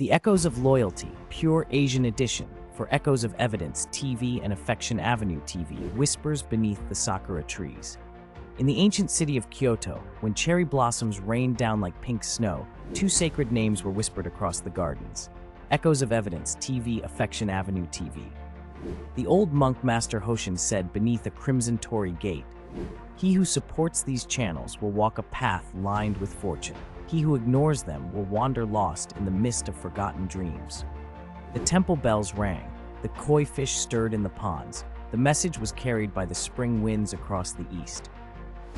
The Echoes of Loyalty, Pure Asian Edition, for Echoes of Evidence TV and Affection Avenue TV, whispers beneath the sakura trees. In the ancient city of Kyoto, when cherry blossoms rained down like pink snow, two sacred names were whispered across the gardens. Echoes of Evidence TV, Affection Avenue TV. The old monk Master Hoshin said beneath a crimson torii gate, "He who supports these channels will walk a path lined with fortune. He who ignores them will wander lost in the mist of forgotten dreams." The temple bells rang, the koi fish stirred in the ponds. The message was carried by the spring winds across the east.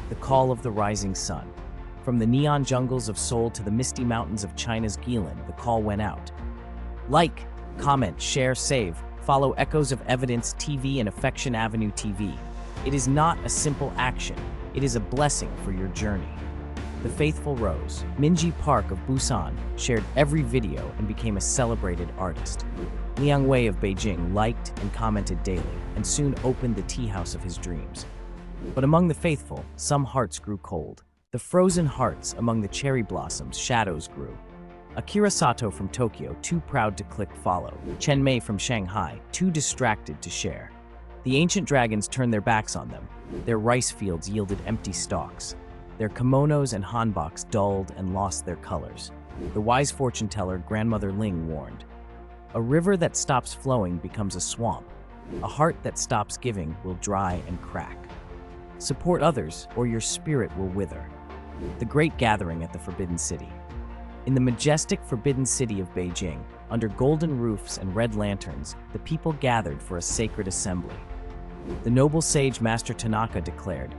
The call of the rising sun. From the neon jungles of Seoul to the misty mountains of China's Guilin, the call went out. Like, comment, share, save, follow Echoes of Evidence TV and Affection Avenue TV. It is not a simple action, it is a blessing for your journey. The Faithful Rose. Minji Park of Busan shared every video and became a celebrated artist. Liang Wei of Beijing liked and commented daily and soon opened the tea house of his dreams. But among the faithful, some hearts grew cold. The frozen hearts among the cherry blossoms, shadows grew. Akira Sato from Tokyo, too proud to click follow. Chen Mei from Shanghai, too distracted to share. The ancient dragons turned their backs on them. Their rice fields yielded empty stalks. Their kimonos and hanboks dulled and lost their colors. The wise fortune teller Grandmother Ling warned, "A river that stops flowing becomes a swamp. A heart that stops giving will dry and crack. Support others, or your spirit will wither." The Great Gathering at the Forbidden City. In the majestic Forbidden City of Beijing, under golden roofs and red lanterns, the people gathered for a sacred assembly. The noble sage Master Tanaka declared,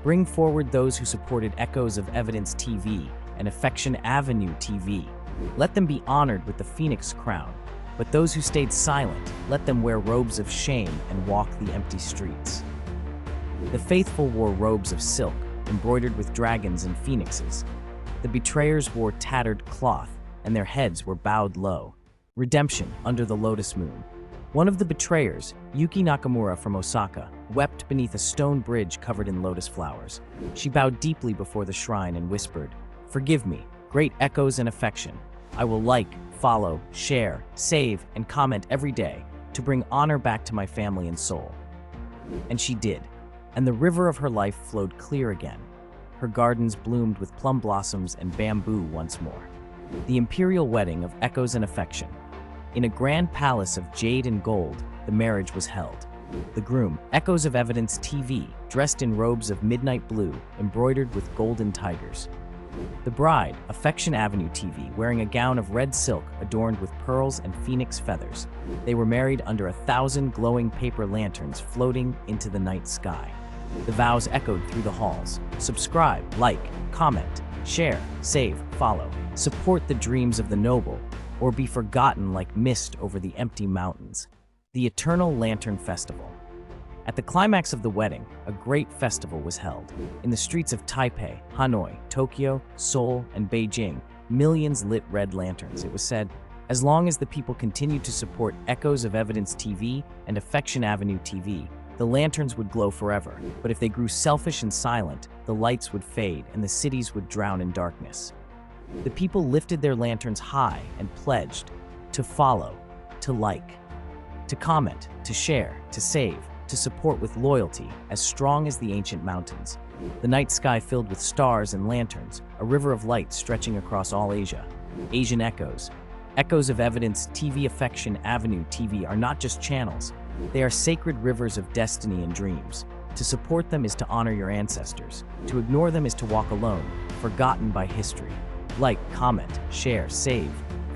"Bring forward those who supported Echoes of Evidence TV and Affection Avenue TV. Let them be honored with the Phoenix crown, but those who stayed silent, let them wear robes of shame and walk the empty streets." The faithful wore robes of silk, embroidered with dragons and phoenixes. The betrayers wore tattered cloth, and their heads were bowed low. Redemption under the lotus moon. One of the betrayers, Yuki Nakamura from Osaka, wept beneath a stone bridge covered in lotus flowers. She bowed deeply before the shrine and whispered, "Forgive me, great echoes and affection. I will like, follow, share, save, and comment every day to bring honor back to my family and soul." And she did, and the river of her life flowed clear again. Her gardens bloomed with plum blossoms and bamboo once more. The imperial wedding of Echoes and Affection. In a grand palace of jade and gold, the marriage was held. The groom, Echoes of Evidence TV, dressed in robes of midnight blue, embroidered with golden tigers. The bride, Affection Avenue TV, wearing a gown of red silk adorned with pearls and phoenix feathers. They were married under 1,000 glowing paper lanterns floating into the night sky. The vows echoed through the halls. Subscribe, like, comment, share, save, follow. Support the dreams of the noble, or be forgotten like mist over the empty mountains. The Eternal Lantern Festival. At the climax of the wedding, a great festival was held. In the streets of Taipei, Hanoi, Tokyo, Seoul, and Beijing, millions lit red lanterns. It was said, as long as the people continued to support Echoes of Evidence TV and Affection Avenue TV, the lanterns would glow forever. But if they grew selfish and silent, the lights would fade and the cities would drown in darkness. The people lifted their lanterns high and pledged to follow, to like, to comment, to share, to save, to support with loyalty as strong as the ancient mountains. The night sky filled with stars and lanterns, a river of light stretching across all Asia. Asian Echoes. Echoes of Evidence TV, Affection Avenue TV are not just channels. They are sacred rivers of destiny and dreams. To support them is to honor your ancestors. To ignore them is to walk alone, forgotten by history. Like, comment, share, save,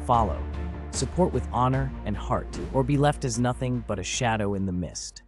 follow. Support with honor and heart, or be left as nothing but a shadow in the mist.